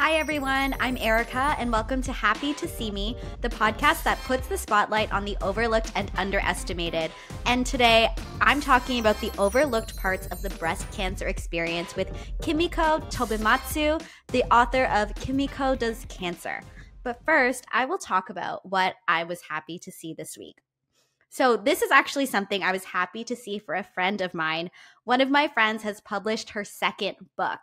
Hi everyone, I'm Erika and welcome to Happy to See Me, the podcast that puts the spotlight on the overlooked and underestimated. And today I'm talking about the overlooked parts of the breast cancer experience with Kimiko Tobimatsu, the author of Kimiko Does Cancer. But first, I will talk about what I was happy to see this week. So this is actually something I was happy to see for a friend of mine. One of my friends has published her second book.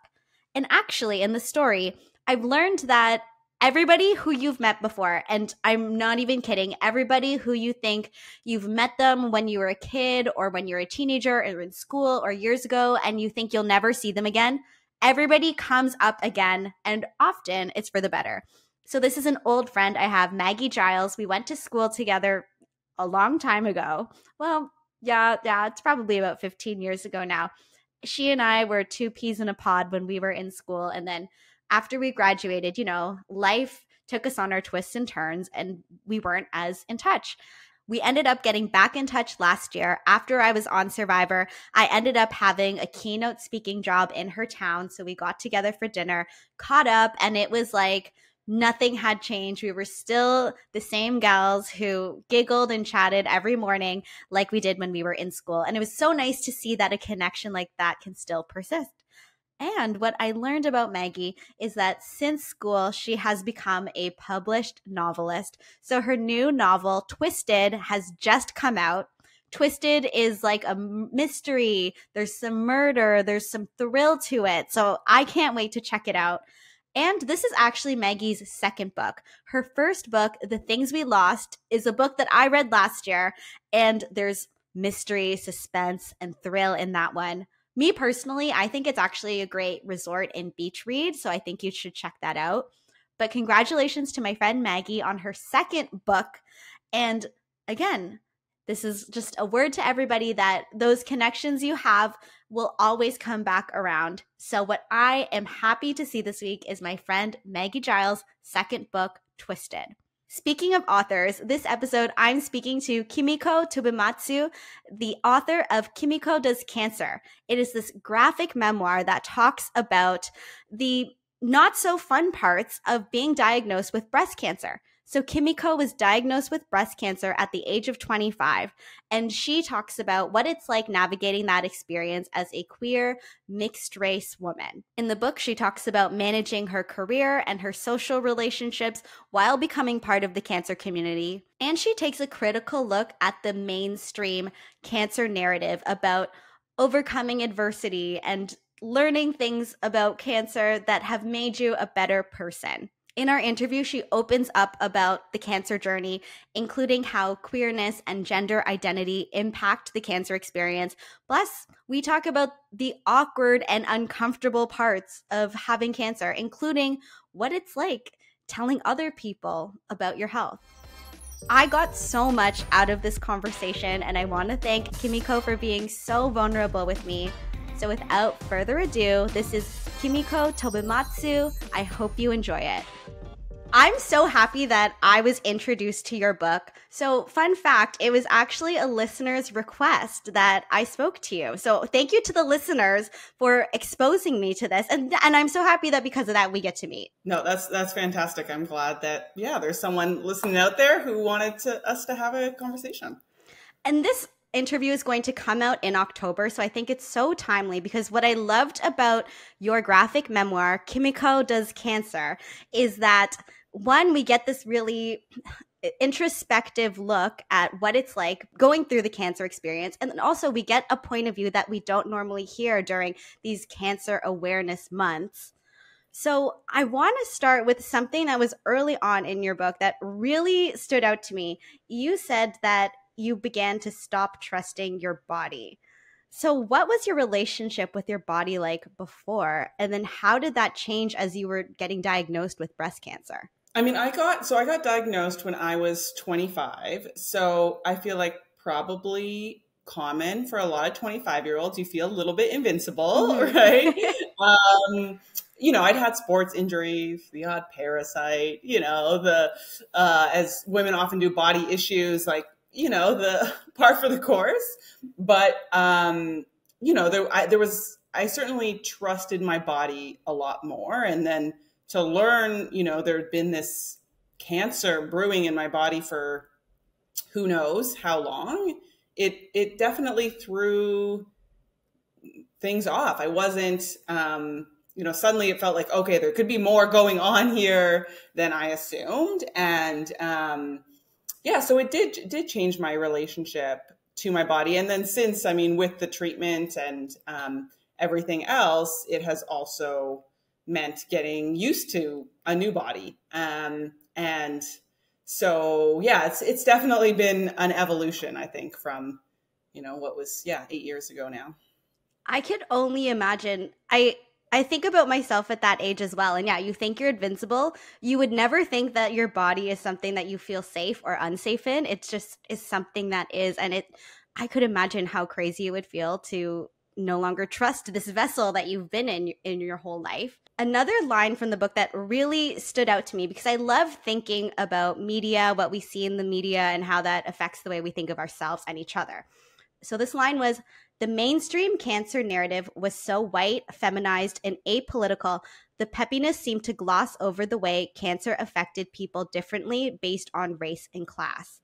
And actually, in the story, I've learned that everybody who you've met before, and I'm not even kidding, everybody who you think you've met them when you were a kid or when you're a teenager or in school or years ago and you think you'll never see them again, everybody comes up again, and often it's for the better. So this is an old friend I have, Maggie Giles. We went to school together a long time ago. Well, yeah, it's probably about 15 years ago now. She and I were two peas in a pod when we were in school, and then after we graduated, life took us on our twists and turns and we weren't as in touch. We ended up getting back in touch last year. After I was on Survivor, I ended up having a keynote speaking job in her town. So we got together for dinner, caught up, and it was like nothing had changed. We were still the same gals who giggled and chatted every morning like we did when we were in school. And it was so nice to see that a connection like that can still persist. And what I learned about Maggie is that since school, she has become a published novelist. So her new novel, Twisted, has just come out. Twisted is like a mystery. There's some murder. There's some thrill to it. So I can't wait to check it out. And this is actually Maggie's second book. Her first book, The Things We Lost, is a book that I read last year. And there's mystery, suspense, and thrill in that one. Me personally, I think it's actually a great resort and beach read, so I think you should check that out. But congratulations to my friend Maggie on her second book. And again, this is just a word to everybody that those connections you have will always come back around. So what I am happy to see this week is my friend Maggie Giles' second book, Twisted. Speaking of authors, this episode I'm speaking to Kimiko Tobimatsu, the author of Kimiko Does Cancer. It is this graphic memoir that talks about the not so fun parts of being diagnosed with breast cancer. So Kimiko was diagnosed with breast cancer at the age of 25, and she talks about what it's like navigating that experience as a queer, mixed-race woman. In the book, she talks about managing her career and her social relationships while becoming part of the cancer community, and she takes a critical look at the mainstream cancer narrative about overcoming adversity and learning things about cancer that have made you a better person. In our interview, she opens up about the cancer journey, including how queerness and gender identity impact the cancer experience. Plus, we talk about the awkward and uncomfortable parts of having cancer, including what it's like telling other people about your health. I got so much out of this conversation, and I want to thank Kimiko for being so vulnerable with me. So without further ado, this is Kimiko Tobimatsu. I hope you enjoy it. I'm so happy that I was introduced to your book. So fun fact, it was actually a listener's request that I spoke to you. So thank you to the listeners for exposing me to this. And I'm so happy that because of that, we get to meet. No, that's fantastic. I'm glad that, there's someone listening out there who wanted us to have a conversation. And this interview is going to come out in October, so I think it's so timely because what I loved about your graphic memoir, Kimiko Does Cancer, is that one, we get this really introspective look at what it's like going through the cancer experience. And then also we get a point of view that we don't normally hear during these cancer awareness months. So I want to start with something that was early on in your book that really stood out to me. You said that you began to stop trusting your body. So what was your relationship with your body like before? And then how did that change as you were getting diagnosed with breast cancer? I mean, I got diagnosed when I was 25. So I feel like probably common for a lot of 25-year-olds, you feel a little bit invincible, right? I'd had sports injuries, the odd parasite, as women often do, body issues, like, the par for the course. But, I certainly trusted my body a lot more. And then to learn, there had been this cancer brewing in my body for who knows how long, it definitely threw things off. I wasn't, suddenly it felt like, okay, there could be more going on here than I assumed. And so it did change my relationship to my body. And then since, with the treatment and everything else, it has also meant getting used to a new body. And so, it's definitely been an evolution, I think, from, what was, 8 years ago now. I could only imagine. I think about myself at that age as well. And yeah, you think you're invincible. You would never think that your body is something that you feel safe or unsafe in. It's just is something that is. And I could imagine how crazy it would feel to no longer trust this vessel that you've been in your whole life. Another line from the book that really stood out to me, because I love thinking about media, what we see in the media, and how that affects the way we think of ourselves and each other. So this line was, "The mainstream cancer narrative was so white, feminized, and apolitical, the peppiness seemed to gloss over the way cancer affected people differently based on race and class."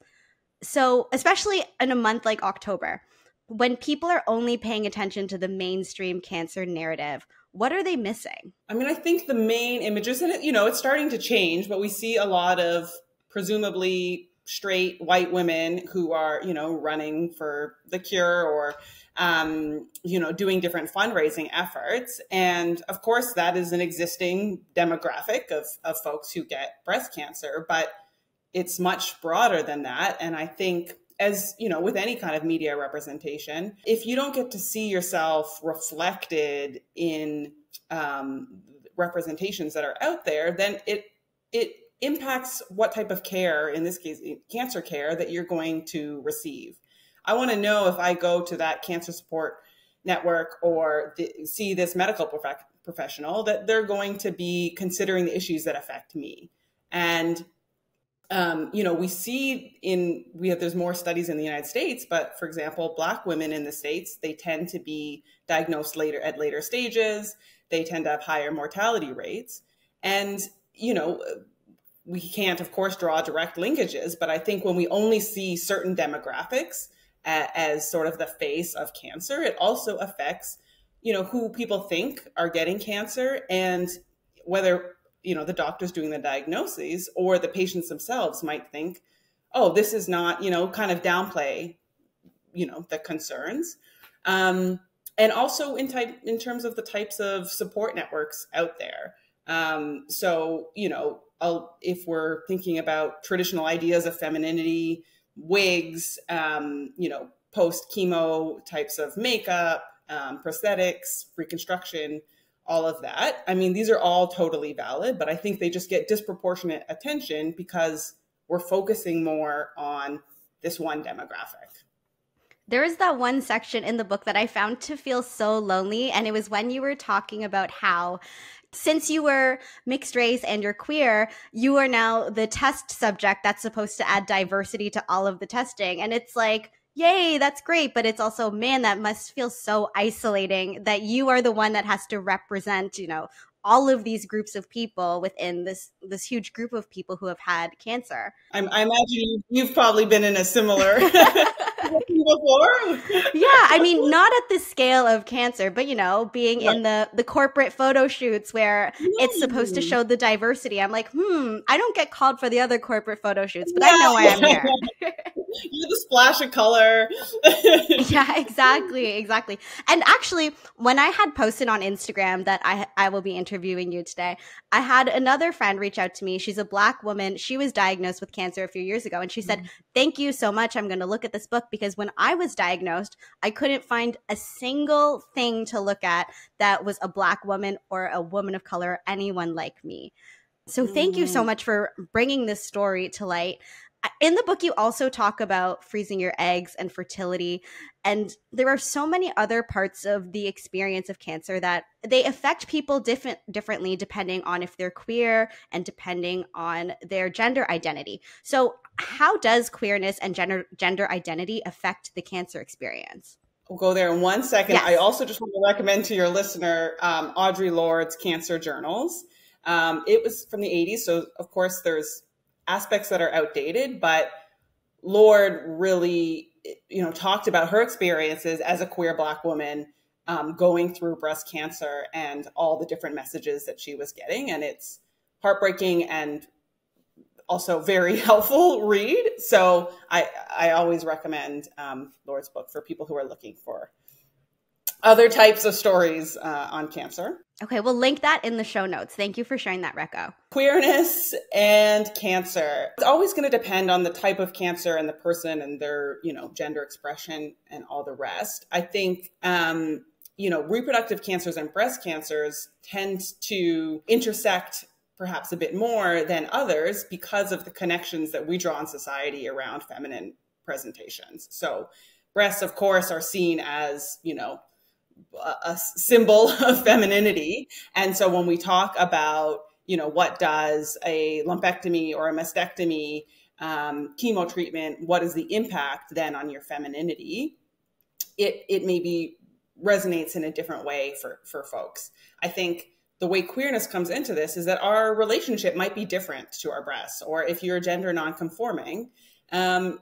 So especially in a month like October, when people are only paying attention to the mainstream cancer narrative, what are they missing? I think the main images, and it's starting to change, but we see a lot of presumably straight white women who are, running for the cure or, doing different fundraising efforts. And of course, that is an existing demographic of folks who get breast cancer, but it's much broader than that. And I think, as with any kind of media representation, if you don't get to see yourself reflected in representations that are out there, then it impacts what type of care, in this case, cancer care, that you're going to receive. I want to know, if I go to that cancer support network or see this medical professional, that they're going to be considering the issues that affect me. And we see there's more studies in the United States, but for example, Black women in the States, they tend to be diagnosed at later stages. They tend to have higher mortality rates. And, we can't, of course, draw direct linkages, but I think when we only see certain demographics as sort of the face of cancer, it also affects, who people think are getting cancer, and whether the doctors doing the diagnoses or the patients themselves might think, oh, this is not, kind of downplay, the concerns. And also in terms of the types of support networks out there. So, if we're thinking about traditional ideas of femininity, wigs, post-chemo types of makeup, prosthetics, reconstruction, all of that. These are all totally valid, but I think they just get disproportionate attention because we're focusing more on this one demographic. There is that one section in the book that I found to feel so lonely, and it was when you were talking about how, since you were mixed race and you're queer, you are now the test subject that's supposed to add diversity to all of the testing. And it's like, yay, that's great. But it's also, man, that must feel so isolating that you are the one that has to represent, all of these groups of people within this huge group of people who have had cancer. I imagine you've probably been in a similar before. Yeah, not at the scale of cancer, but being in the corporate photo shoots where it's supposed to show the diversity. I'm like, I don't get called for the other corporate photo shoots, but I know why I'm here. You're the splash of color. Yeah, exactly. And actually, when I had posted on Instagram that I will be interviewing you today, I had another friend reach out to me. She's a Black woman. She was diagnosed with cancer a few years ago, and she said, "Thank you so much. I'm going to look at this book, because when I was diagnosed, I couldn't find a single thing to look at that was a Black woman or a woman of color, anyone like me." So thank you so much for bringing this story to light. In the book, you also talk about freezing your eggs and fertility. And there are so many other parts of the experience of cancer that they affect people differently depending on if they're queer and depending on their gender identity. So how does queerness and gender identity affect the cancer experience? We'll go there in 1 second. Yes. I also just want to recommend to your listener Audre Lorde's Cancer Journals. It was from the 80s. So of course there's aspects that are outdated, but Lorde really, talked about her experiences as a queer Black woman going through breast cancer and all the different messages that she was getting. And it's heartbreaking and also very helpful read. So I always recommend Lorde's book for people who are looking for other types of stories on cancer. Okay, we'll link that in the show notes. Thank you for sharing that, Reco. Queerness and cancer. It's always going to depend on the type of cancer and the person and their, gender expression and all the rest. I think, reproductive cancers and breast cancers tend to intersect perhaps a bit more than others because of the connections that we draw in society around feminine presentations. So breasts, of course, are seen as, a symbol of femininity. And so when we talk about, what does a lumpectomy or a mastectomy, chemo treatment, what is the impact then on your femininity? It maybe resonates in a different way for folks. I think the way queerness comes into this is that our relationship might be different to our breasts, or if you're gender nonconforming,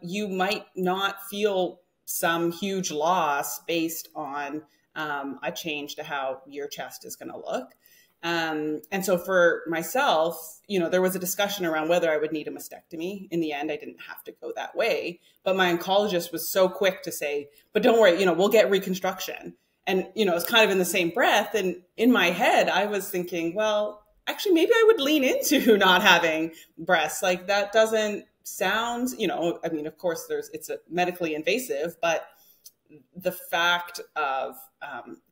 you might not feel some huge loss based on a change to how your chest is going to look. And so for myself, there was a discussion around whether I would need a mastectomy. In the end, I didn't have to go that way. But my oncologist was so quick to say, but don't worry, we'll get reconstruction. And, it's kind of in the same breath. And in my head, I was thinking, well, actually, maybe I would lean into not having breasts. Like that doesn't sound, of course, it's a medically invasive, but the fact of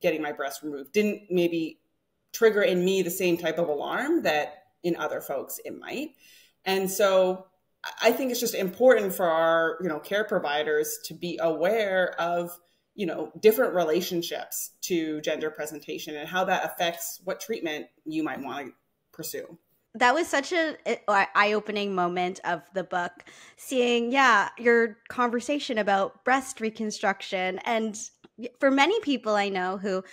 getting my breast removed didn't maybe trigger in me the same type of alarm that in other folks it might. And so I think it's just important for our, care providers to be aware of, different relationships to gender presentation and how that affects what treatment you might want to pursue. That was such an eye-opening moment of the book, seeing, your conversation about breast reconstruction. And for many people I know who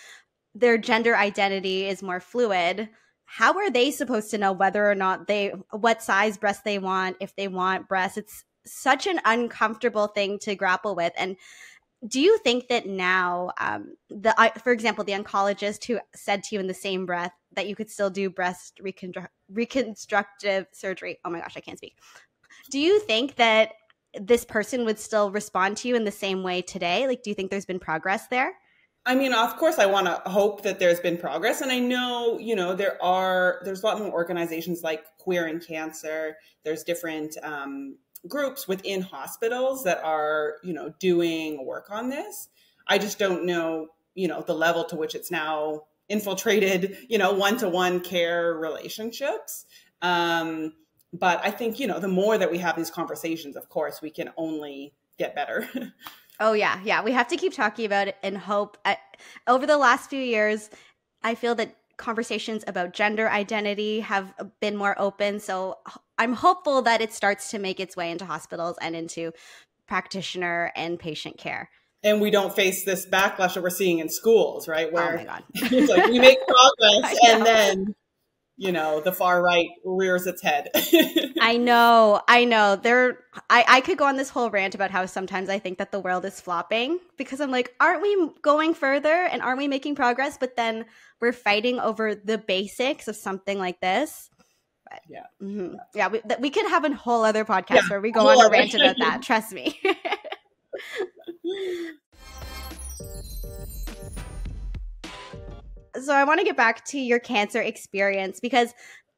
their gender identity is more fluid, how are they supposed to know whether or not what size breast they want, if they want breasts? It's such an uncomfortable thing to grapple with. And do you think that now, for example, the oncologist who said to you in the same breath that you could still do breast reconstructive surgery, oh my gosh, I can't speak. Do you think that this person would still respond to you in the same way today? Like, do you think there's been progress there? Of course, I want to hope that there's been progress. And I know, there's a lot more organizations like Queer and Cancer. There's different groups within hospitals that are, doing work on this. I just don't know, the level to which it's now infiltrated, one-to-one care relationships. But I think, the more that we have these conversations, of course, we can only get better. Oh, yeah. We have to keep talking about it and hope. Over the last few years, I feel that conversations about gender identity have been more open. So I'm hopeful that it starts to make its way into hospitals and into practitioner and patient care. And we don't face this backlash that we're seeing in schools, right? Where oh my God. It's like we make progress and then, the far right rears its head. I know. I could go on this whole rant about how sometimes I think that the world is flopping because I'm like, aren't we going further and aren't we making progress? But then we're fighting over the basics of something like this. But, we could have a whole other podcast where we go on a rant about that. Trust me. So I want to get back to your cancer experience because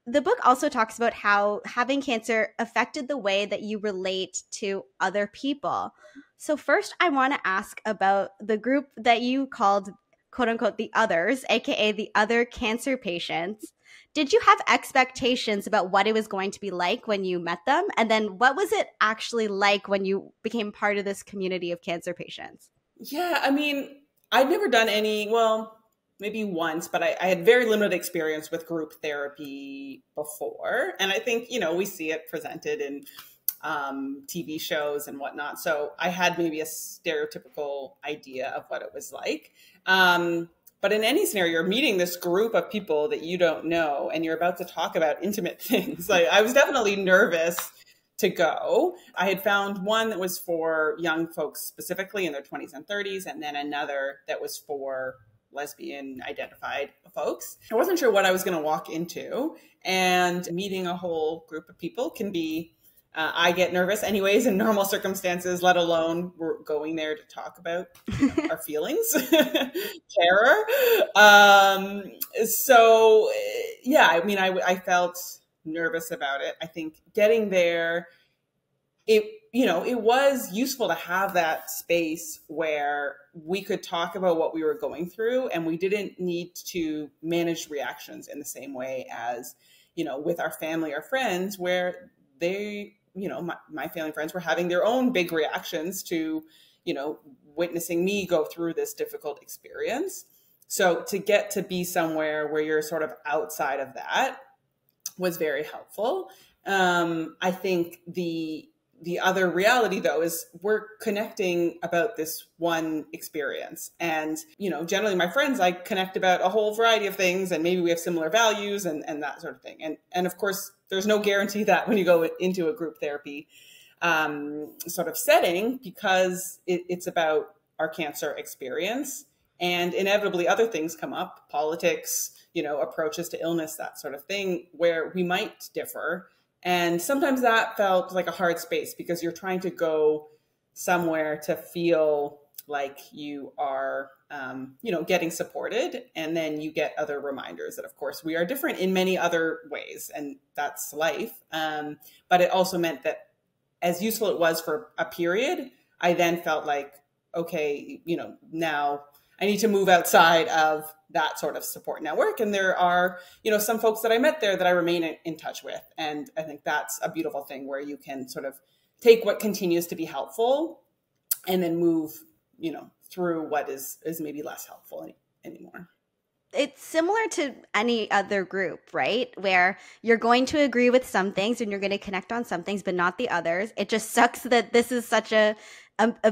the book also talks about how having cancer affected the way that you relate to other people. So first, I want to ask about the group that you called, quote unquote, the others, aka the other cancer patients. Did you have expectations about what it was going to be like when you met them? And then what was it actually like when you became part of this community of cancer patients? Yeah, I'd never done maybe once, but I had very limited experience with group therapy before. And I think, we see it presented in TV shows and whatnot. So I had maybe a stereotypical idea of what it was like. But But in any scenario, you're meeting this group of people that you don't know, and you're about to talk about intimate things. Like, I was definitely nervous to go. I had found one that was for young folks specifically in their 20s and 30s, and then another that was for lesbian identified folks. I wasn't sure what I was going to walk into, and meeting a whole group of people can be, I get nervous anyways in normal circumstances, let alone we're going there to talk about our feelings, terror. So yeah, I mean, I felt nervous about it. I think getting there, it was useful to have that space where we could talk about what we were going through, and we didn't need to manage reactions in the same way as, with our family or friends, where they, my family and friends were having their own big reactions to, witnessing me go through this difficult experience. So to get to be somewhere where you're sort of outside of that was very helpful. I think the other reality, though, is we're connecting about this one experience. And, generally my friends, I connect about a whole variety of things, and maybe we have similar values and that sort of thing. And of course, there's no guarantee that when you go into a group therapy sort of setting, because it's about our cancer experience, and inevitably other things come up, politics, approaches to illness, that sort of thing, where we might differ. And sometimes that felt like a hard space, because you're trying to go somewhere to feel like you are, getting supported. And then you get other reminders that, of course, we are different in many other ways, and that's life. But it also meant that as useful it was for a period, I then felt like, okay, now I need to move outside of that sort of support network. And there are, some folks that I met there that I remain in touch with. And I think that's a beautiful thing, where you can sort of take what continues to be helpful and then move, through what is maybe less helpful anymore. It's similar to any other group, right? Where you're going to agree with some things and you're going to connect on some things, but not the others. It just sucks that this is such a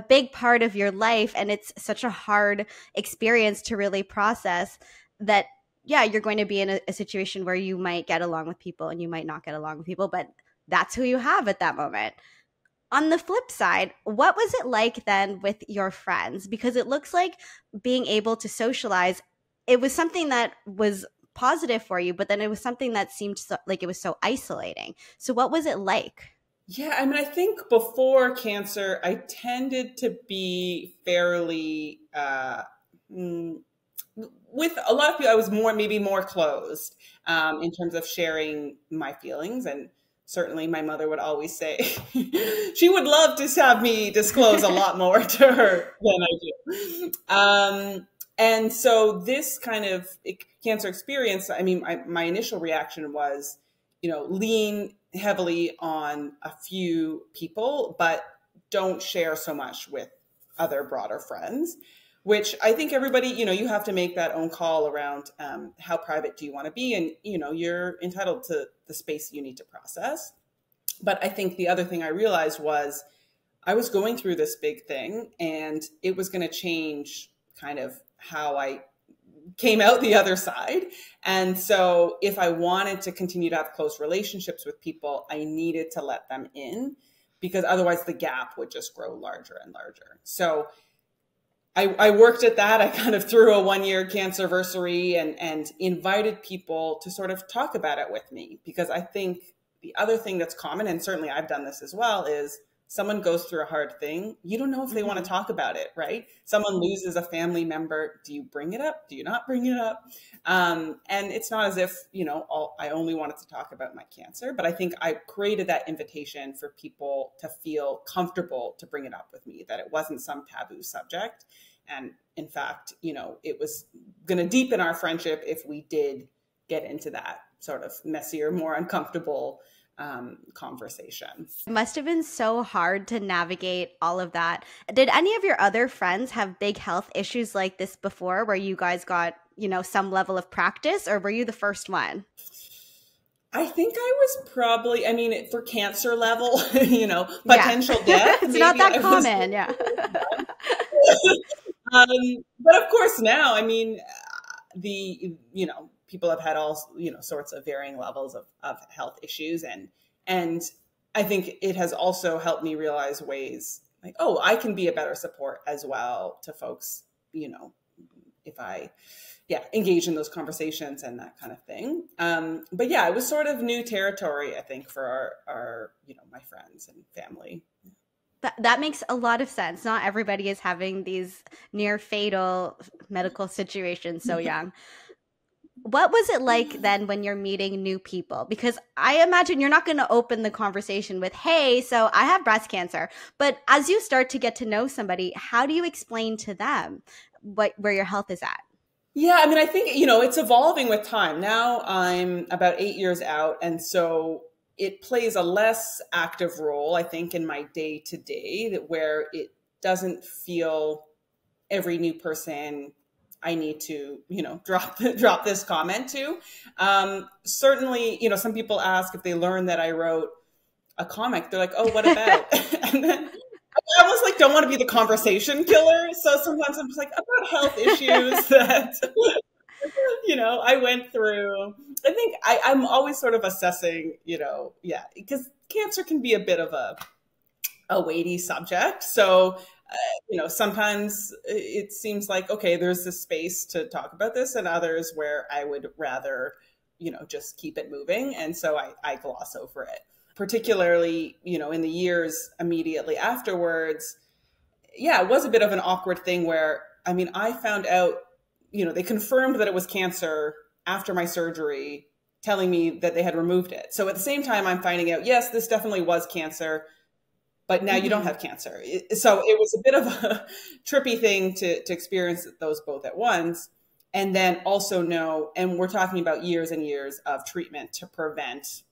big part of your life, and it's such a hard experience to really process that, yeah, you're going to be in a situation where you might get along with people and you might not get along with people, but that's who you have at that moment. On the flip side, what was it like then with your friends? Because it looks like being able to socialize, it was something that was positive for you, but then it was something that seemed like it was so isolating. So what was it like? Yeah, I mean, I think before cancer, I tended to be fairly, with a lot of people, I was maybe more closed in terms of sharing my feelings. And certainly my mother would always say she would love to have me disclose a lot more to her than I do. And so this kind of cancer experience, I mean, my initial reaction was, lean heavily on a few people, but don't share so much with other broader friends, which I think everybody, you have to make that own call around how private do you want to be? And, you're entitled to the space you need to process. But I think the other thing I realized was I was going through this big thing, and it was going to change kind of how I came out the other side. And so if I wanted to continue to have close relationships with people, I needed to let them in, because otherwise the gap would just grow larger and larger. So I worked at that. I kind of threw a 1-year cancerversary and invited people to sort of talk about it with me, because I think the other thing that's common, and certainly I've done this as well, is someone goes through a hard thing. You don't know if they want to talk about it, right? Someone loses a family member. Do you bring it up? Do you not bring it up? And it's not as if, I only wanted to talk about my cancer, but I think I created that invitation for people to feel comfortable to bring it up with me, that it wasn't some taboo subject. And in fact, it was going to deepen our friendship if we did get into that sort of messier, more uncomfortable conversation. It must have been so hard to navigate all of that. Did any of your other friends have big health issues like this before, where you guys got, some level of practice, or were you the first one? I think I was probably, for cancer level, potential death. It's not that common. Yeah. But of course now, people have had all, sorts of varying levels of health issues. And I think it has also helped me realize ways like, oh, I can be a better support as well to folks, if I, engage in those conversations and that kind of thing. But yeah, it was sort of new territory, I think, for our my friends and family. That makes a lot of sense. Not everybody is having these near fatal medical situations so young. What was it like then when you're meeting new people? Because I imagine you're not going to open the conversation with, hey, so I have breast cancer. But as you start to get to know somebody, how do you explain to them where your health is at? Yeah, I mean, I think, it's evolving with time. Now I'm about 8 years out. And so it plays a less active role, I think, in my day to day, where it doesn't feel every new person I need to, drop this comment to. Certainly, some people ask if they learn that I wrote a comic, they're like, oh, what about? And then I almost like don't want to be the conversation killer. So sometimes I'm just like, about health issues that, I went through. I think I'm always sort of assessing, because cancer can be a bit of a weighty subject. So, sometimes it seems like, okay, there's this space to talk about this, and others where I would rather, just keep it moving. And so I gloss over it, particularly, in the years immediately afterwards. Yeah, it was a bit of an awkward thing where, I mean, I found out, they confirmed that it was cancer after my surgery, telling me that they had removed it. So at the same time, I'm finding out, yes, this definitely was cancer, but now you don't have cancer. So it was a bit of a trippy thing to experience those both at once. And then also know, and we're talking about years and years of treatment to prevent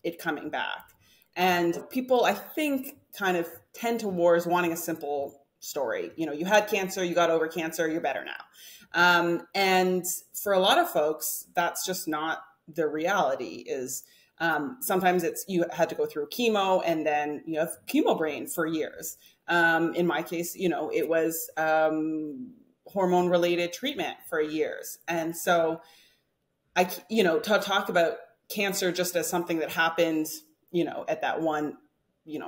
it coming back. And people, I think, kind of tend towards wanting a simple story. You had cancer, you got over cancer, you're better now. And for a lot of folks, that's just not the reality. Is sometimes it's you had to go through chemo and then you have chemo brain for years. In my case, it was hormone related treatment for years. And so to talk about cancer just as something that happened, at that one,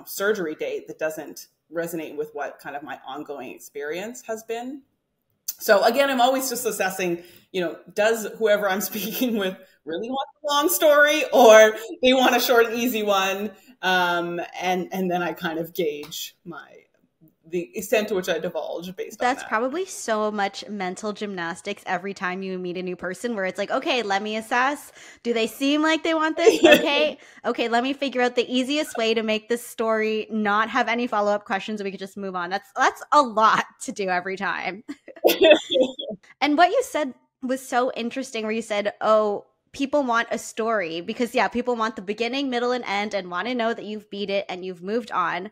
surgery date, that doesn't resonate with what kind of my ongoing experience has been. So again, I'm always just assessing, does whoever I'm speaking with really want a long story, or they want a short and easy one? And then I kind of gauge the extent to which I divulge based on that. That's probably so much mental gymnastics every time you meet a new person, where it's like, okay, let me assess. Do they seem like they want this? Okay, let me figure out the easiest way to make this story not have any follow-up questions so we could just move on. That's a lot to do every time. And what you said was so interesting, where you said, oh, people want a story because, people want the beginning, middle, and end and want to know that you've beat it and you've moved on.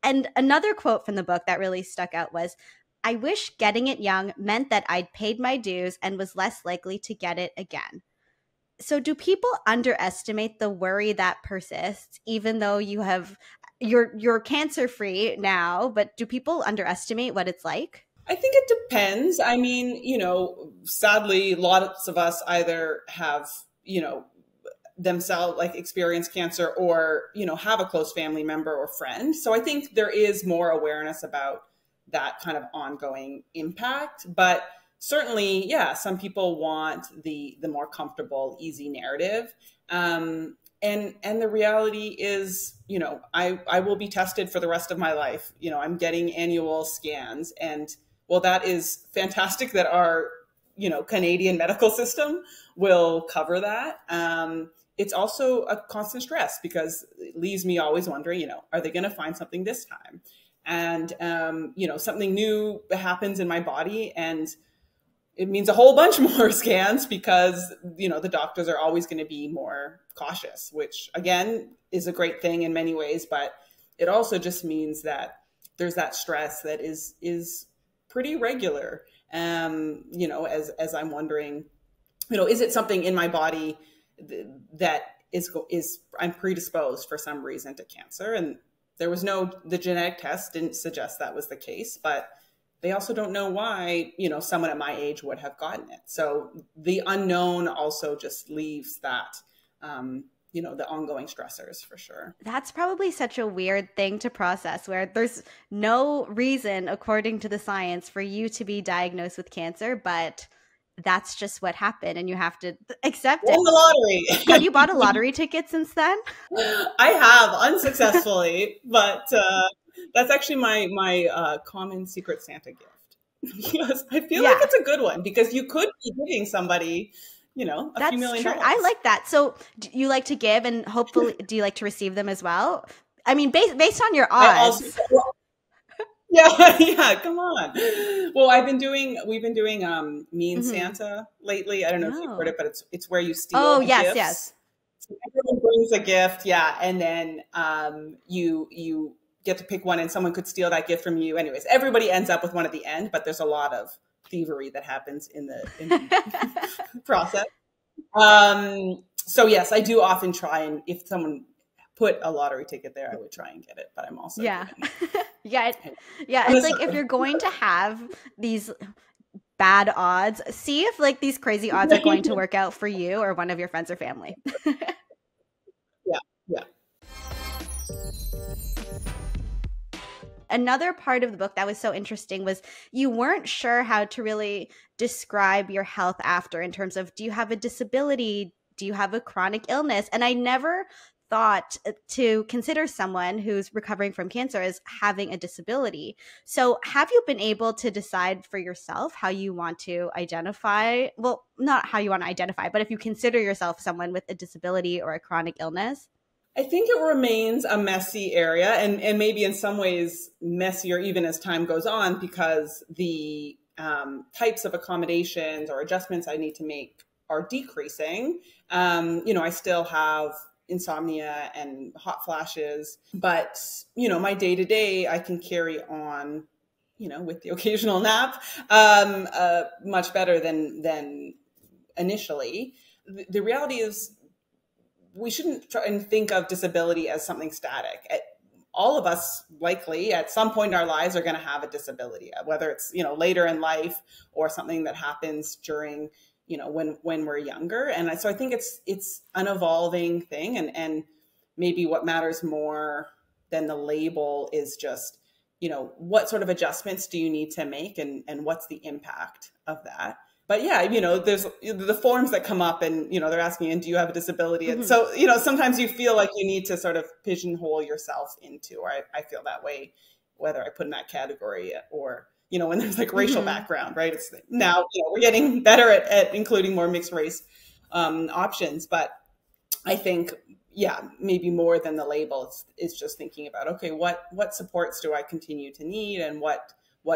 And another quote from the book that really stuck out was, I wish getting it young meant that I'd paid my dues and was less likely to get it again. So do people underestimate the worry that persists, even though you're cancer-free now, but do people underestimate what it's like? I think it depends. I mean, sadly, lots of us either have, themselves experience cancer or, have a close family member or friend. So I think there is more awareness about that kind of ongoing impact. But certainly, some people want the more comfortable, easy narrative. And the reality is, I will be tested for the rest of my life. I'm getting annual scans, and well, that is fantastic that our, Canadian medical system will cover that. It's also a constant stress because it leaves me always wondering, are they going to find something this time? And, something new happens in my body and it means a whole bunch more scans because, the doctors are always going to be more cautious, which again is a great thing in many ways, but it also just means that there's that stress that is pretty regular. As I'm wondering, is it something in my body that is I'm predisposed for some reason to cancer? And the genetic test didn't suggest that was the case, but they also don't know why, someone at my age would have gotten it. So the unknown also just leaves that, the ongoing stressors for sure. That's probably such a weird thing to process, where there's no reason, according to the science, for you to be diagnosed with cancer, but that's just what happened and you have to accept it. Won the lottery. Have you bought a lottery ticket since then? I have, unsuccessfully, but that's actually my common Secret Santa gift. Because I feel like it's a good one, because you could be giving somebody, a few million dollars. I like that. So do you like to give, and hopefully do you like to receive them as well? I mean, based on your odds. Yeah, come on. Well, we've been doing Mean Santa lately. I don't know if you've heard it, but it's where you steal gifts. Yes. So everyone brings a gift, and then you get to pick one, and someone could steal that gift from you. Anyways, everybody ends up with one at the end, but there's a lot of thievery that happens in the process. So yes, I do often try, and if someone put a lottery ticket there, I would try and get it, but I'm also yeah. It's like, if you're going to have these bad odds, see if like these crazy odds are going to work out for you or one of your friends or family. Yeah. Another part of the book that was so interesting was you weren't sure how to really describe your health after, in terms of, do you have a disability? Do you have a chronic illness? And I never thought to consider someone who's recovering from cancer as having a disability. So have you been able to decide for yourself how you want to identify? Well, not how you want to identify, but if you consider yourself someone with a disability or a chronic illness? I think it remains a messy area, and maybe in some ways messier even as time goes on, because the types of accommodations or adjustments I need to make are decreasing. I still have insomnia and hot flashes, but my day-to-day I can carry on, with the occasional nap, much better than initially. The reality is, we shouldn't try and think of disability as something static. All of us likely at some point in our lives are going to have a disability, whether it's, later in life or something that happens during, when we're younger. And so I think it's an evolving thing, and maybe what matters more than the label is just, what sort of adjustments do you need to make, and what's the impact of that? But yeah, there's the forms that come up, and, they're asking, and do you have a disability? And so, sometimes you feel like you need to sort of pigeonhole yourself into, or I feel that way, whether I put in that category or, when there's like racial background, right? It's now, we're getting better at including more mixed race options. But I think, maybe more than the label, it's just thinking about, okay, what supports do I continue to need, and what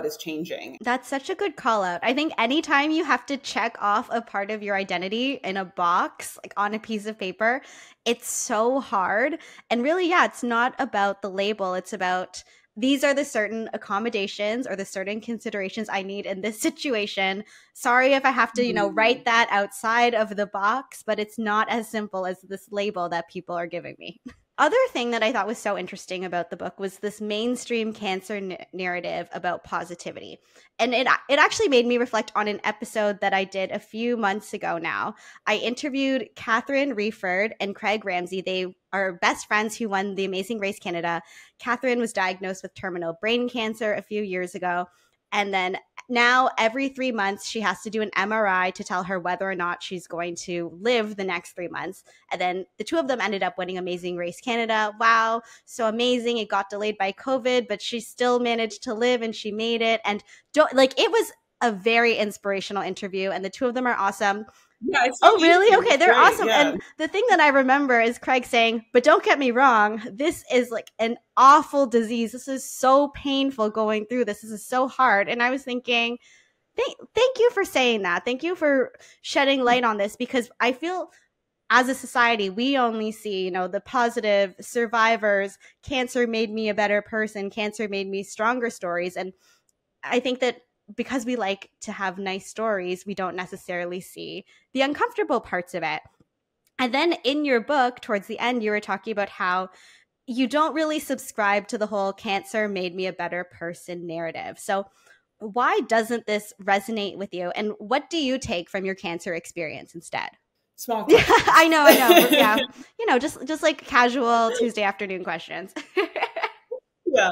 is changing. That's such a good call out. I think anytime you have to check off a part of your identity in a box, like on a piece of paper, it's so hard. And really, it's not about the label. It's about, these are the certain accommodations or the certain considerations I need in this situation. Sorry if I have to, write that outside of the box, but it's not as simple as this label that people are giving me. Other thing that I thought was so interesting about the book was this mainstream cancer narrative about positivity. And it actually made me reflect on an episode that I did a few months ago now. I interviewed Catherine Reeford and Craig Ramsey. They are best friends who won the Amazing Race Canada. Catherine was diagnosed with terminal brain cancer a few years ago. And then now every 3 months, she has to do an MRI to tell her whether or not she's going to live the next 3 months. And then the two of them ended up winning Amazing Race Canada. Wow, so amazing. It got delayed by COVID, but she still managed to live, and she made it. And it was a very inspirational interview, and the two of them are awesome. Yeah, oh, really? Okay, they're great, awesome. Yeah. And the thing that I remember is Craig saying, but don't get me wrong, this is like an awful disease. This is so painful going through this. This is so hard. And I was thinking, thank you for saying that. Thank you for shedding light on this, because I feel as a society, we only see, the positive survivors, cancer made me a better person, cancer made me stronger stories. And I think that because we like to have nice stories, we don't necessarily see the uncomfortable parts of it. And then in your book, towards the end, you were talking about how you don't really subscribe to the whole cancer made me a better person narrative. So Why doesn't this resonate with you? And what do you take from your cancer experience instead? Small questions. I know. Yeah. Just like casual Tuesday afternoon questions. Yeah.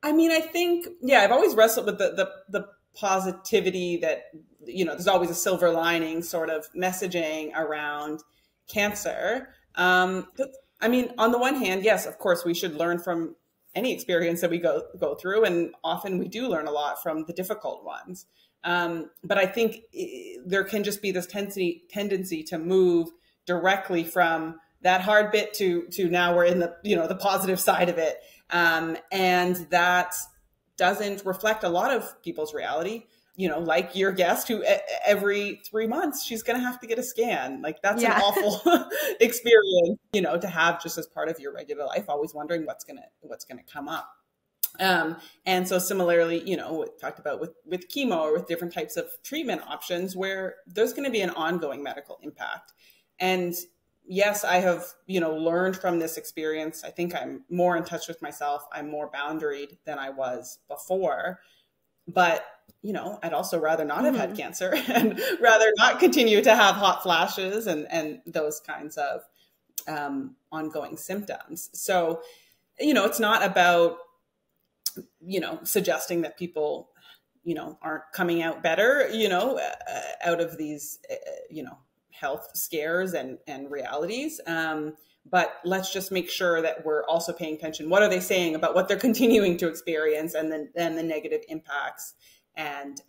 I mean, I think, I've always wrestled with the positivity that, there's always a silver lining sort of messaging around cancer. But, I mean, on the one hand, yes, of course, we should learn from any experience that we go through. And often we do learn a lot from the difficult ones. But I think there can just be this tendency to move directly from that hard bit to now we're in the positive side of it. And that doesn't reflect a lot of people's reality, like your guest who every 3 months, she's going to have to get a scan. Like that's an awful experience, to have just as part of your regular life, always wondering what's going to come up. And so similarly, we talked about with chemo or with different types of treatment options where there's going to be an ongoing medical impact. And yes, I have, learned from this experience. I think I'm more in touch with myself. I'm more boundaried than I was before. But, I'd also rather not have had cancer and rather not continue to have hot flashes and those kinds of ongoing symptoms. So, it's not about, suggesting that people, aren't coming out better, out of these, health scares and realities. But let's just make sure that we're also paying attention. What are they saying about what they're continuing to experience and then the negative impacts and,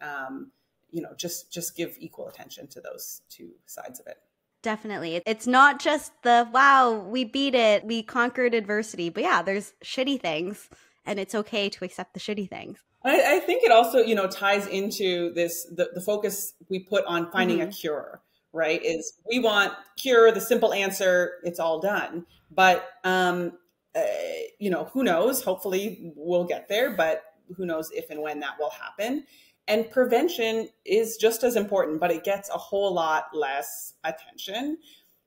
just give equal attention to those two sides of it. Definitely. It's not just wow, we beat it, we conquered adversity, but yeah, there's shitty things and it's okay to accept the shitty things. I think it also, ties into the focus we put on finding a cure. Right? Is we want cure, the simple answer, it's all done. But, who knows? Hopefully we'll get there, but who knows if and when that will happen. And prevention is just as important, but it gets a whole lot less attention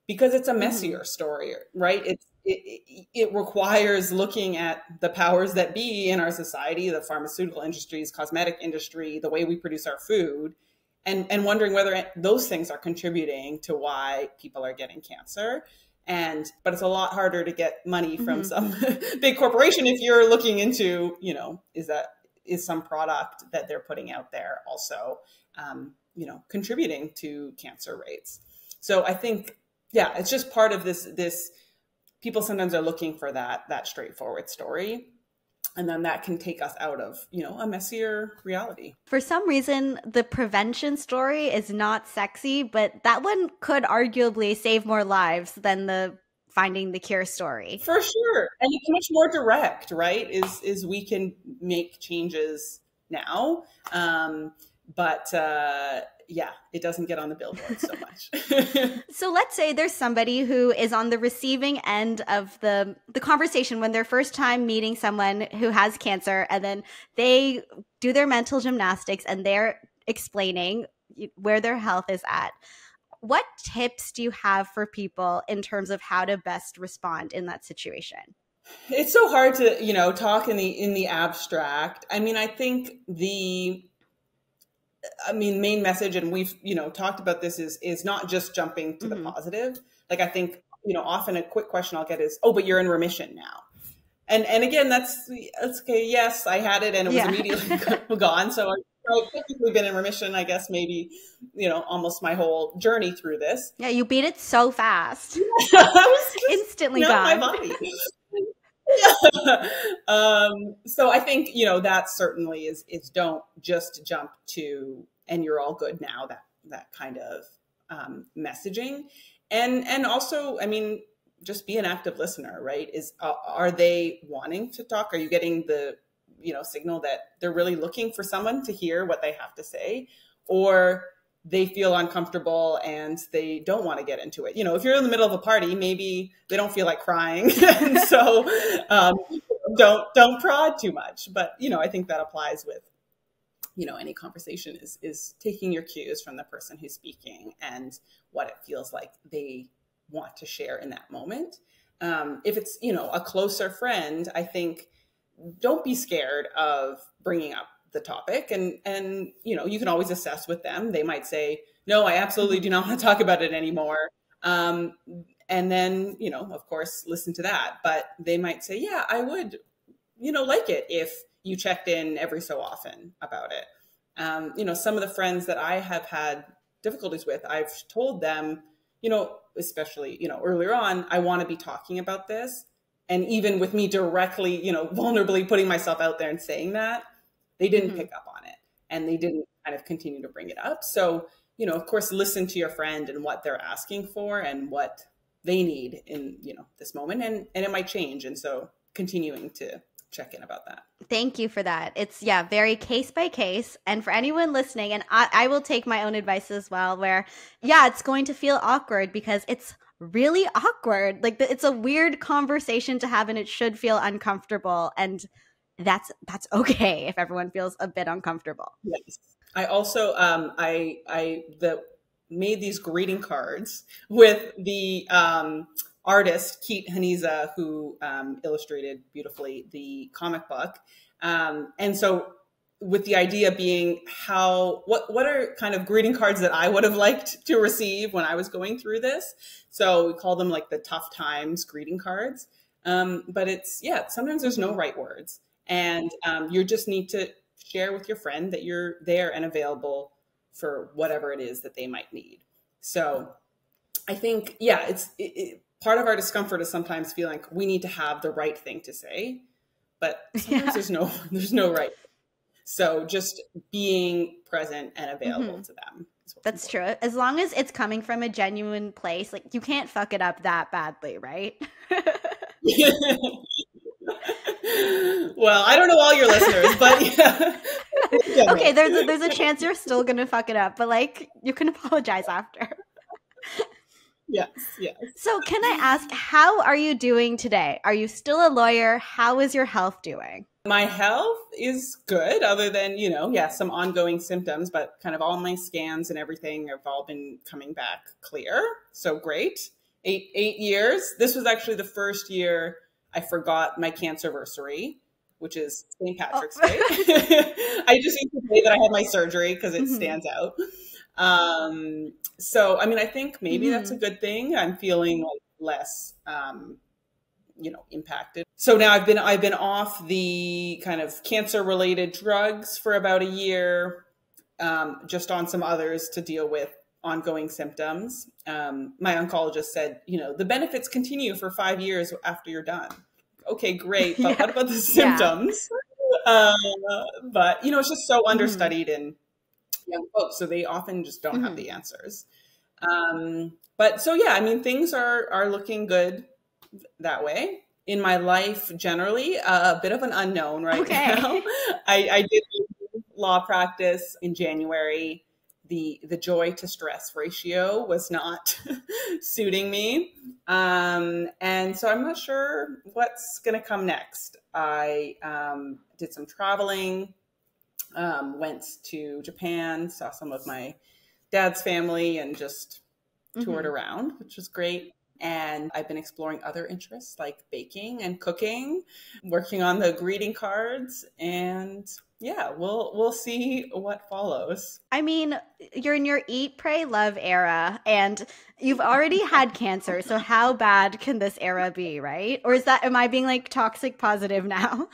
because it's a messier story, right? It requires looking at the powers that be in our society, the pharmaceutical industries, cosmetic industry, the way we produce our food, and wondering whether those things are contributing to why people are getting cancer. But it's a lot harder to get money from some big corporation if you're looking into, is some product that they're putting out there also, contributing to cancer rates. So I think, it's just part of this people sometimes are looking for that straightforward story. And then that can take us out of, a messier reality. For some reason, the prevention story is not sexy, but that one could arguably save more lives than the finding the cure story. For sure. And it's much more direct, right? Is we can make changes now. It doesn't get on the billboard so much. So let's say there's somebody who is on the receiving end of the conversation when they're first time meeting someone who has cancer, and then they do their mental gymnastics and they're explaining where their health is at. What tips do you have for people in terms of how to best respond in that situation? It's so hard to, talk in the abstract. I mean, I think main message, and we've, talked about this, is not just jumping to the positive. Like, I think, often a quick question I'll get is, oh, but you're in remission now. And again, that's okay. Yes, I had it and it was immediately gone. So I've technically been in remission, I guess, maybe, almost my whole journey through this. Yeah. You beat it so fast. Instantly gone. My body. So I think, that certainly is don't just jump to, and you're all good now, that kind of messaging. And also, I mean, just be an active listener, right? Are they wanting to talk? Are you getting the, signal that they're really looking for someone to hear what they have to say, or they feel uncomfortable and they don't want to get into it? If you're in the middle of a party, maybe they don't feel like crying. And so don't prod too much. But, I think that applies with, any conversation is taking your cues from the person who's speaking and what it feels like they want to share in that moment. If it's, a closer friend, I think don't be scared of bringing up the topic. And, you know, you can always assess with them. They might say, no, I absolutely do not want to talk about it anymore. And then, you know, of course, listen to that. But they might say, yeah, I would, you know, like it if you checked in every so often about it. You know, some of the friends that I have had difficulties with, I've told them, you know, especially, you know, earlier on, I want to be talking about this. And even with me directly, you know, vulnerably putting myself out there and saying that, they didn't pick up on it and they didn't kind of continue to bring it up. So, you know, of course, listen to your friend and what they're asking for and what they need in, you know, this moment. And it might change. And so continuing to check in about that. Thank you for that. It's, yeah, very case by case. And for anyone listening, and I will take my own advice as well, where, yeah, it's going to feel awkward because it's really awkward. Like, it's a weird conversation to have and it should feel uncomfortable. And that's okay if everyone feels a bit uncomfortable. Yes. I also, I made these greeting cards with the artist Keet, who illustrated beautifully the comic book. And so with the idea being what are kind of greeting cards that I would have liked to receive when I was going through this. So we call them like the tough times greeting cards. But it's, yeah, sometimes there's no right words. And you just need to share with your friend that you're there and available for whatever it is that they might need. So I think, yeah, part of our discomfort is sometimes feeling like we need to have the right thing to say, but sometimes there's no right. So just being present and available to them. That's true. As long as it's coming from a genuine place, like you can't fuck it up that badly, right? Well, I don't know all your listeners, but yeah. Okay, there's a chance you're still gonna fuck it up, but like you can apologize after. Yes. So can I ask, how are you doing today? Are you still a lawyer? How is your health doing? My health is good, other than, you know, some ongoing symptoms, but kind of all my scans and everything have all been coming back clear. So great. 8 years. This was actually the first year I forgot my cancerversary, which is St. Patrick's Day. I just used to say that I had my surgery because it stands out. So, I mean, I think maybe that's a good thing. I'm feeling like less, you know, impacted. So now I've been off the kind of cancer related drugs for about a year, just on some others to deal with ongoing symptoms. My oncologist said, you know, the benefits continue for 5 years after you're done. Okay, great. But what about the symptoms? But, you know, it's just so understudied in young folks. So they often just don't have the answers. But so, yeah, I mean, things are looking good that way. In my life, generally, a bit of an unknown right now. I did law practice in January. The joy to stress ratio was not suiting me. And so I'm not sure what's going to come next. I did some traveling, went to Japan, saw some of my dad's family and just toured around, which was great. And I've been exploring other interests like baking and cooking, working on the greeting cards, and yeah, we'll see what follows. I mean, you're in your eat, pray, love era, and you've already had cancer. So how bad can this era be, right? Or am I being like toxic positive now?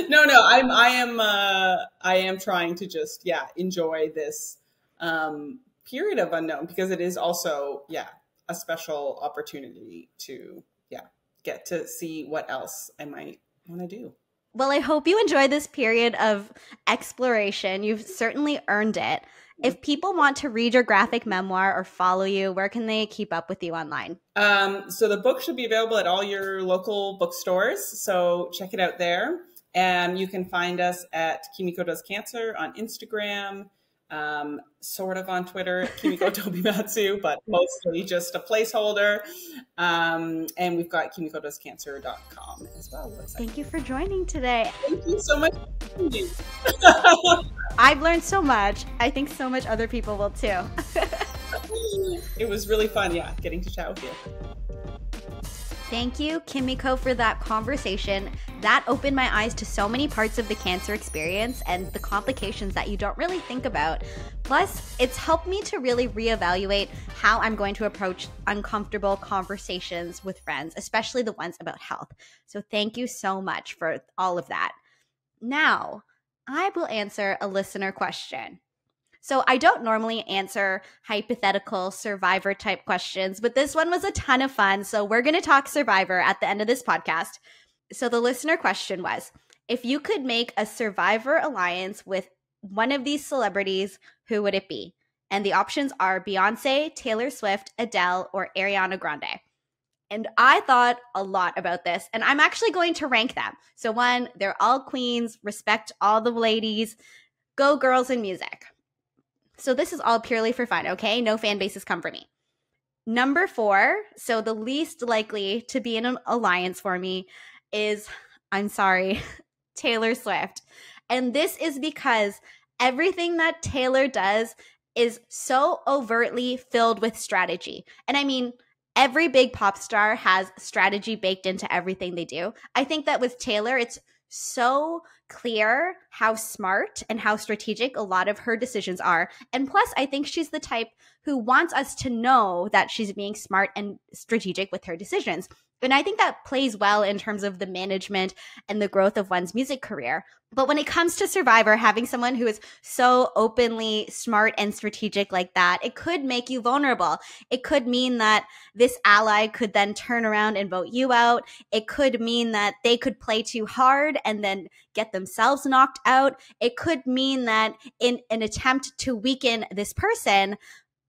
No, I am trying to just, enjoy this period of unknown, because it is also, a special opportunity to, get to see what else I might want to do. Well, I hope you enjoy this period of exploration. You've certainly earned it. If people want to read your graphic memoir or follow you, where can they keep up with you online? So the book should be available at all your local bookstores. So check it out there. And you can find us at Kimiko Does Cancer on Instagram, sort of on Twitter, Kimiko Tobimatsu, but mostly just a placeholder. And we've got KimikoDoesCancer.com as well. Thank you for joining today. Thank you so much. I've learned so much. I think so much other people will too. It was really fun, getting to chat with you. Thank you, Kimiko, for that conversation. that opened my eyes to so many parts of the cancer experience and the complications that you don't really think about. Plus, it's helped me to really reevaluate how I'm going to approach uncomfortable conversations with friends, especially the ones about health. So thank you so much for all of that. Now, I will answer a listener question. So I don't normally answer hypothetical survivor type questions, but this one was a ton of fun. So we're going to talk survivor at the end of this podcast. So the listener question was, if you could make a survivor alliance with one of these celebrities, who would it be? And the options are Beyonce, Taylor Swift, Adele, or Ariana Grande. And I thought a lot about this, and I'm actually going to rank them. So one, they're all queens, respect all the ladies, go girls in music. So this is all purely for fun, okay? No fan bases come for me. Number 4, so the least likely to be in an alliance for me is, I'm sorry, Taylor Swift. And this is because everything that Taylor does is so overtly filled with strategy. And I mean, every big pop star has strategy baked into everything they do. I think that with Taylor, it's so clear how smart and how strategic a lot of her decisions are. And plus, I think she's the type who wants us to know that she's being smart and strategic with her decisions. And I think that plays well in terms of the management and the growth of one's music career. But when it comes to Survivor, having someone who is so openly smart and strategic like that, it could make you vulnerable. It could mean that this ally could then turn around and vote you out. It could mean that they could play too hard and then get themselves knocked out. It could mean that in an attempt to weaken this person,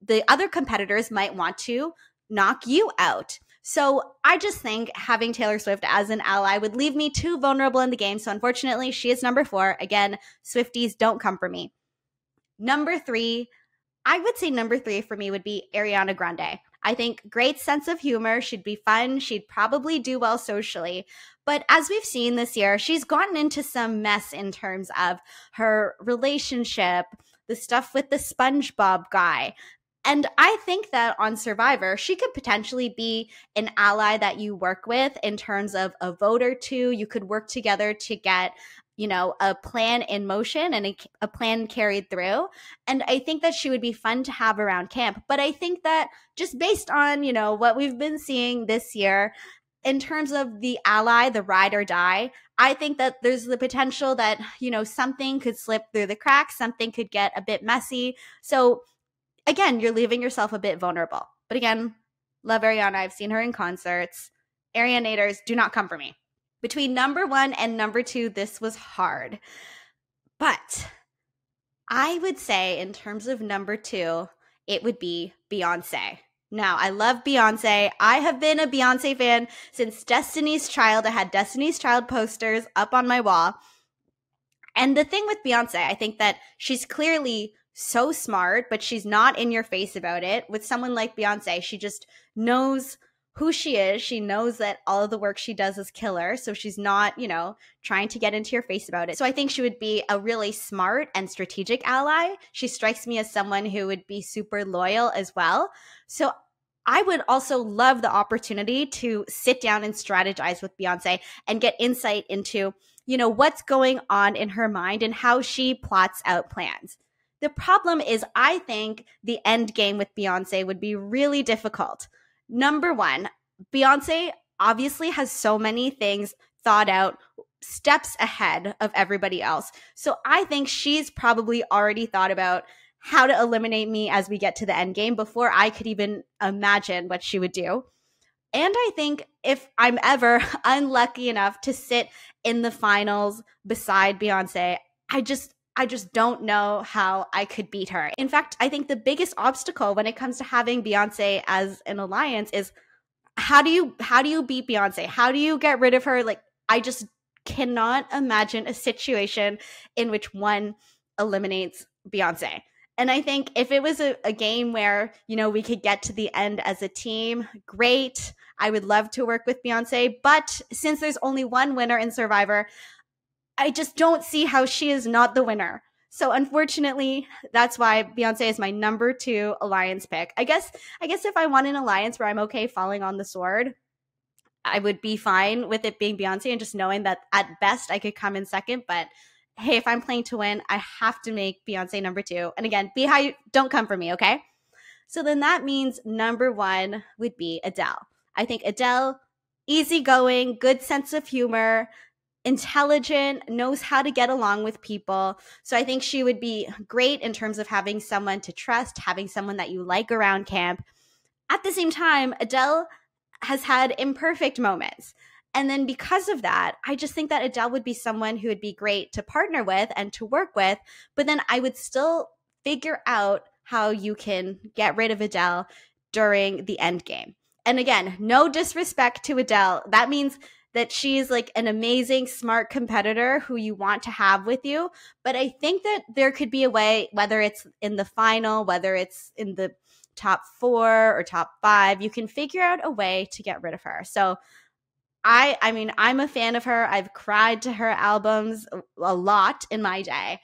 the other competitors might want to knock you out. So I just think having Taylor Swift as an ally would leave me too vulnerable in the game. So unfortunately, she is number 4. Again, Swifties don't come for me. Number 3, I would say number 3 for me would be Ariana Grande. I think great sense of humor. She'd be fun. She'd probably do well socially. But as we've seen this year, she's gotten into some mess in terms of her relationship, the stuff with the SpongeBob guy. And I think that on Survivor, she could potentially be an ally that you work with in terms of a vote or two. You could work together to get, a plan in motion and a plan carried through. And I think that she would be fun to have around camp. But I think that just based on, what we've been seeing this year, in terms of the ally, the ride or die, I think that there's the potential that, something could slip through the cracks, something could get a bit messy. So again, you're leaving yourself a bit vulnerable. But again, love Ariana. I've seen her in concerts. Arianators, do not come for me. Between number 1 and number 2, this was hard. But I would say in terms of number 2, it would be Beyonce. Now, I love Beyonce. I have been a Beyonce fan since Destiny's Child. I had Destiny's Child posters up on my wall. And the thing with Beyonce, I think that she's clearly so smart, but she's not in your face about it. With someone like Beyonce, she just knows who she is. She knows that all of the work she does is killer. So she's not, trying to get into your face about it. So I think she would be a really smart and strategic ally. She strikes me as someone who would be super loyal as well. So I would also love the opportunity to sit down and strategize with Beyonce and get insight into, what's going on in her mind and how she plots out plans. The problem is, I think the end game with Beyonce would be really difficult. Number 1, Beyonce obviously has so many things thought out, steps ahead of everybody else. So I think she's probably already thought about how to eliminate me as we get to the end game before I could even imagine what she would do. And I think if I'm ever unlucky enough to sit in the finals beside Beyonce, I just don't know how I could beat her. In fact, I think the biggest obstacle when it comes to having Beyonce as an alliance is how do you beat Beyonce? How do you get rid of her? Like, I just cannot imagine a situation in which one eliminates Beyonce. And I think if it was a game where, we could get to the end as a team, great. I would love to work with Beyonce. But since there's only one winner in Survivor, I just don't see how she is not the winner. So unfortunately, that's why Beyonce is my number 2 alliance pick. I guess if I want an alliance where I'm okay falling on the sword, I would be fine with it being Beyonce and just knowing that at best I could come in second. But hey, if I'm playing to win, I have to make Beyonce number 2. And again, be how you don't come for me, okay? So then that means number 1 would be Adele. I think Adele, easygoing, good sense of humor, intelligent, knows how to get along with people. So I think she would be great in terms of having someone to trust, having someone that you like around camp. At the same time, Adele has had imperfect moments. And then because of that, I just think that Adele would be someone who would be great to partner with and to work with. But then I would still figure out how you can get rid of Adele during the end game. And again, no disrespect to Adele. That means that she's like an amazing, smart competitor who you want to have with you. But I think that there could be a way, whether it's in the final, whether it's in the top 4 or top 5, you can figure out a way to get rid of her. So I mean, I'm a fan of her. I've cried to her albums a lot in my day.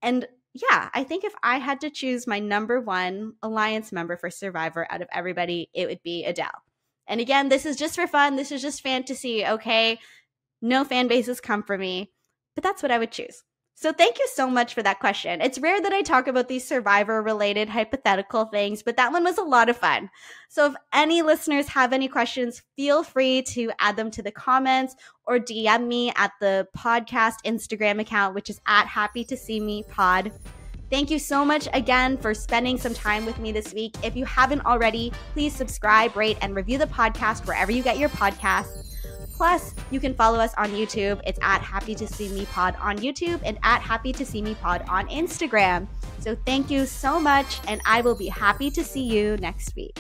And yeah, I think if I had to choose my number 1 alliance member for Survivor out of everybody, it would be Adele. And again, this is just for fun. This is just fantasy, okay? No fan bases come for me, but that's what I would choose. So thank you so much for that question. It's rare that I talk about these Survivor-related hypothetical things, but that one was a lot of fun. So if any listeners have any questions, feel free to add them to the comments or DM me at the podcast Instagram account, which is at happytoseemepod. Thank you so much again for spending some time with me this week. If you haven't already, please subscribe, rate, and review the podcast wherever you get your podcasts. Plus, you can follow us on YouTube. It's at Happy to See Me Pod on YouTube and at Happy to See Me Pod on Instagram. So thank you so much, and I will be happy to see you next week.